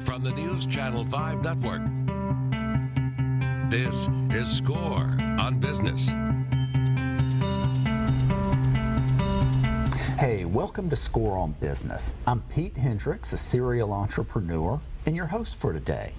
from the News Channel 5 network. This is SCORE on Business. Hey, welcome to SCORE on Business. I'm Pete Hendricks, a serial entrepreneur, and your host for today.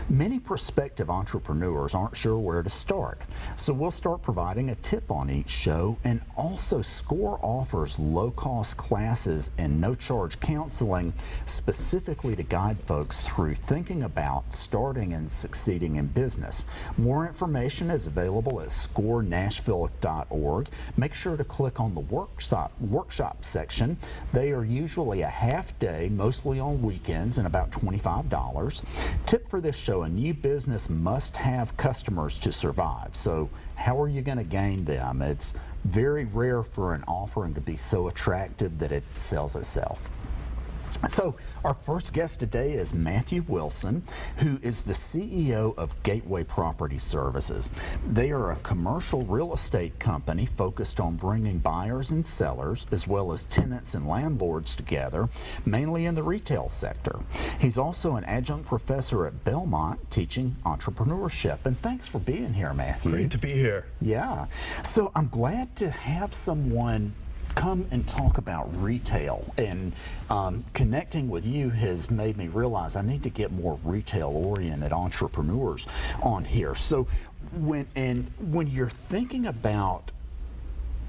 Many prospective entrepreneurs aren't sure where to start, so we'll start providing a tip on each show, and also SCORE offers low-cost classes and no-charge counseling specifically to guide folks through thinking about starting and succeeding in business. More information is available at scorenashville.org. Make sure to click on the workshop section. They are usually a half day, mostly on weekends, and about $25. Tip for this show: a new business must have customers to survive. So how are you going to gain them? It's very rare for an offering to be so attractive that it sells itself. So our first guest today is Matthew Wilson, who is the CEO of Gateway Property Services. They are a commercial real estate company focused on bringing buyers and sellers, as well as tenants and landlords together, mainly in the retail sector. He's also an adjunct professor at Belmont teaching entrepreneurship. And thanks for being here, Matthew. Great to be here. Yeah. So I'm glad to have someone come and talk about retail, and connecting with you has made me realize I need to get more retail-oriented entrepreneurs on here. So when you're thinking about,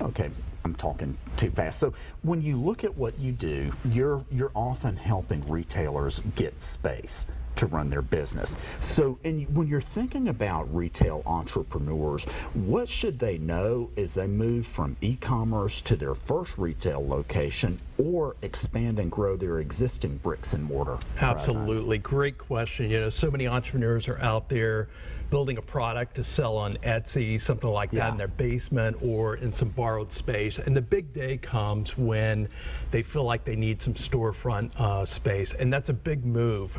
okay, I'm talking too fast. So when you look at what you do, you're often helping retailers get space to run their business. So when you're thinking about retail entrepreneurs, what should they know as they move from e-commerce to their first retail location or expand and grow their existing bricks and mortar Absolutely. Great question. You know, so many entrepreneurs are out there building a product to sell on Etsy, something like that, in their basement or in some borrowed space. And the big day comes when they feel like they need some storefront space. And that's a big move.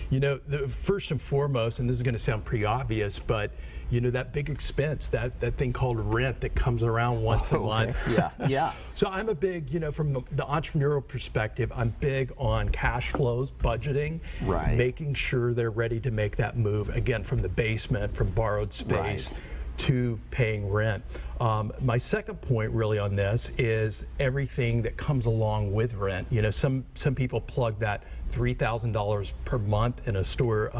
You know, first and foremost, and this is going to sound pretty obvious, but you know, that big expense, that thing called rent that comes around once a month. Yeah. So I'm a big, you know, from the entrepreneurial perspective, I'm big on cash flows, budgeting, making sure they're ready to make that move, again, from the basement, from borrowed space to paying rent. My second point really on this is everything that comes along with rent. You know, some people plug that $3,000 per month in a store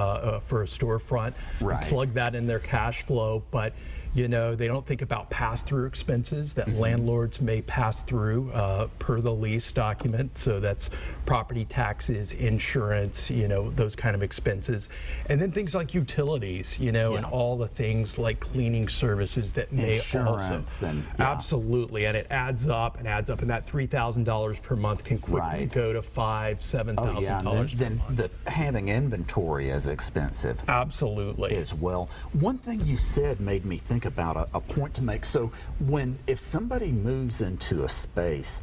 for a storefront, and plug that in their cash flow, but you know, they don't think about pass-through expenses that landlords may pass through per the lease document. So that's property taxes, insurance, you know, those kind of expenses. And then things like utilities, you know, and all the things like cleaning services that may insurance also. Absolutely, and it adds up and adds up, and that $3,000 per month can quickly go to $5,000, $7,000 then having inventory is expensive. Absolutely. As well. One thing you said made me think about a point to make. So if somebody moves into a space,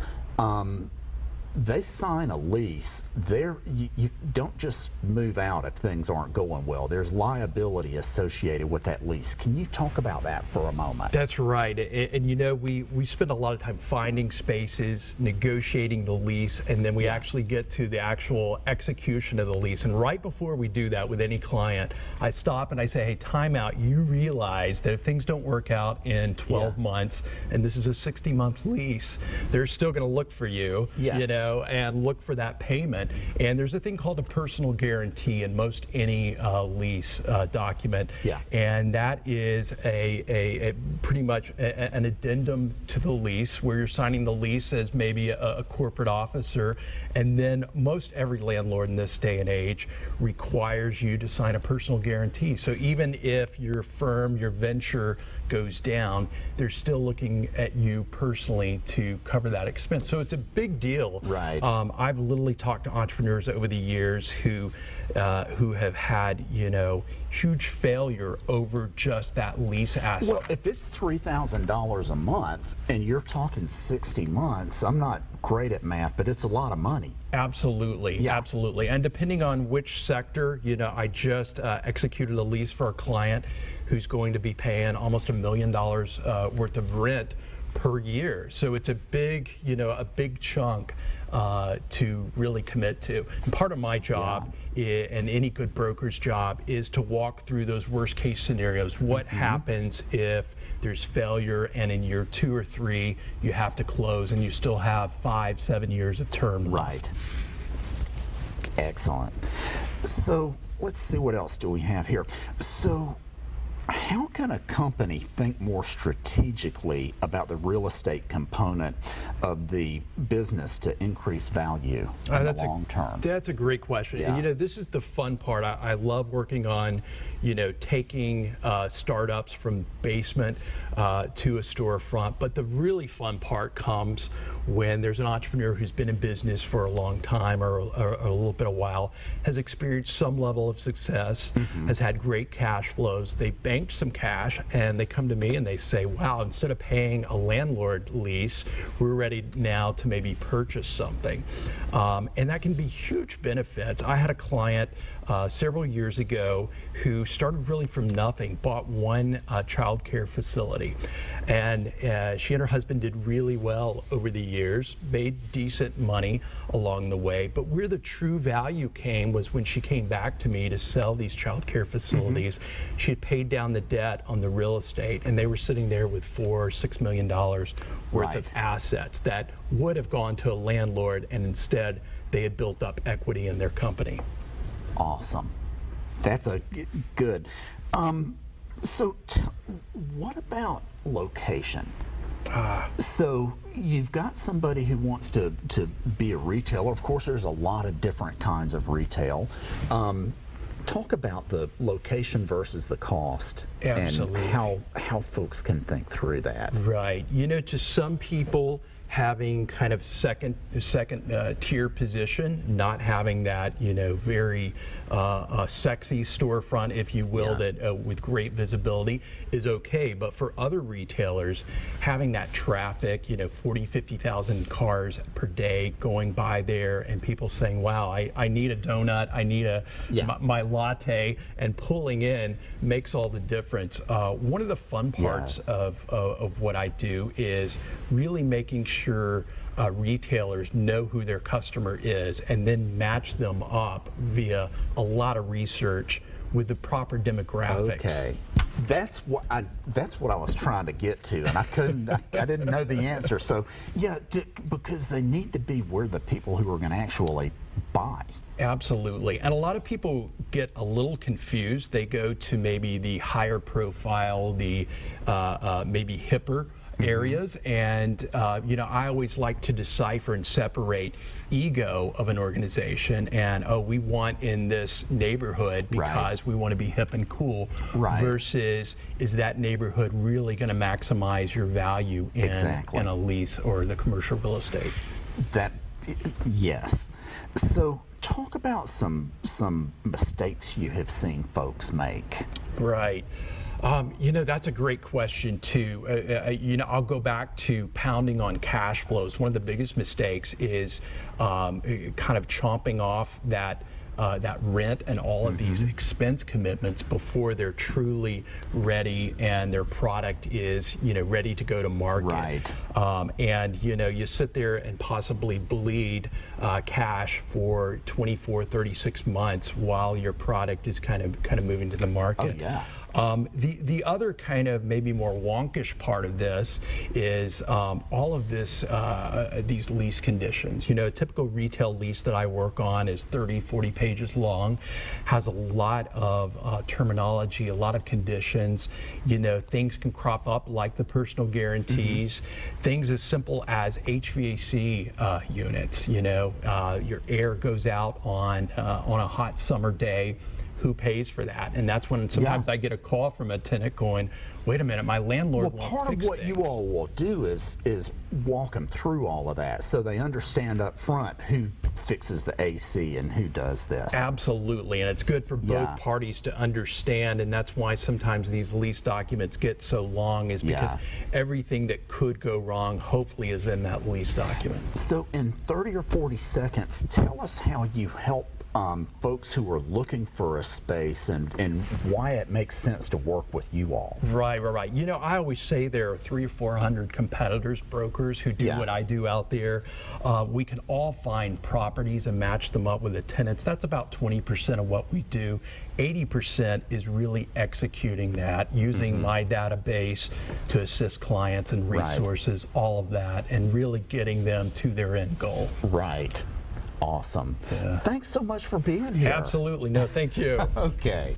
they sign a lease, you don't just move out if things aren't going well. There's liability associated with that lease. Can you talk about that for a moment? That's right. And you know, we spend a lot of time finding spaces, negotiating the lease, and then we actually get to the actual execution of the lease. And right before we do that with any client, I stop and I say, hey, time out. You realize that if things don't work out in 12 months, and this is a 60-month lease, they're still going to look for you. You know, and look for that payment. And there's a thing called a personal guarantee in most any lease document. And that is a pretty much an addendum to the lease where you're signing the lease as maybe a corporate officer. And then most every landlord in this day and age requires you to sign a personal guarantee. So even if your firm, your venture goes down, they're still looking at you personally to cover that expense. So it's a big deal. I've literally talked to entrepreneurs over the years who have had, you know, huge failure over just that lease asset. Well, if it's $3,000 a month and you're talking 60 months, I'm not great at math, but it's a lot of money. Absolutely, absolutely. And depending on which sector, you know, I just executed a lease for a client who's going to be paying almost $1 million worth of rent per year. So it's a big, a big chunk to really commit to. And part of my job, and any good broker's job, is to walk through those worst case scenarios. What happens if there's failure and in year 2 or 3 you have to close and you still have 5-7 years of term left? Right. Excellent. So let's see, what else do we have here? So how can a company think more strategically about the real estate component of the business to increase value in the long term? That's a great question. Yeah. And this is the fun part. I love working on, taking startups from basement to a storefront. But the really fun part comes when there's an entrepreneur who's been in business for a long time or a little bit of while, has experienced some level of success, has had great cash flows. They banked some cash and they come to me and they say, wow, instead of paying a landlord lease, we're ready now to maybe purchase something. And that can be huge benefits. I had a client several years ago who started really from nothing, bought one child care facility. And she and her husband did really well over the years, made decent money along the way. But where the true value came was when she came back to me to sell these child care facilities. She had paid down the debt on the real estate, and they were sitting there with $4 or $6 million worth of assets that would have gone to a landlord, and instead they had built up equity in their company. Awesome. That's a good. So what about location? So you've got somebody who wants to be a retailer. Of course, there's a lot of different kinds of retail. Talk about the location versus the cost. Absolutely. And how folks can think through that. Right. To some people, having kind of second tier position, not having that very sexy storefront, if you will, that with great visibility is okay. But for other retailers, having that traffic, 40, 50,000 cars per day going by there, and people saying, wow, I need a donut, I need my latte, and pulling in makes all the difference. One of the fun parts of what I do is really making sure retailers know who their customer is and then match them up via a lot of research with the proper demographics. Okay. That's what I was trying to get to, and I couldn't. I didn't know the answer. So because they need to be where the people who are going to actually buy. Absolutely. And a lot of people get a little confused. They go to maybe the higher profile, the maybe hipper areas, and I always like to decipher and separate ego of an organization and we want in this neighborhood because we want to be hip and cool, versus is that neighborhood really going to maximize your value in a lease or the commercial real estate? Yes. So talk about some mistakes you have seen folks make. Right. That's a great question too. I'll go back to pounding on cash flows. One of the biggest mistakes is kind of chomping off that rent and all of these expense commitments before they're truly ready and their product is ready to go to market. And you sit there and possibly bleed cash for 24, 36 months while your product is kind of moving to the market. The other kind of maybe more wonkish part of this is all of this, these lease conditions. A typical retail lease that I work on is 30, 40 pages long, has a lot of terminology, a lot of conditions. Things can crop up like the personal guarantees, things as simple as HVAC units. Your air goes out on a hot summer day. Who pays for that? And that's when sometimes I get a call from a tenant going, wait a minute, my landlord won't fix part of what things. you all will do is walk them through all of that so they understand up front who fixes the AC and who does this. Absolutely, and it's good for both parties to understand, and that's why sometimes these lease documents get so long, is because everything that could go wrong hopefully is in that lease document. So in 30 or 40 seconds, tell us how you help folks who are looking for a space and why it makes sense to work with you all. Right. You know, I always say there are 300 or 400 competitors, brokers who do Yeah. what I do out there. We can all find properties and match them up with the tenants. That's about 20% of what we do. 80% is really executing that, using my database to assist clients and Right. resources, all of that, and really getting them to their end goal. Right. Awesome. Yeah. Thanks so much for being here. Absolutely. No, thank you. Okay.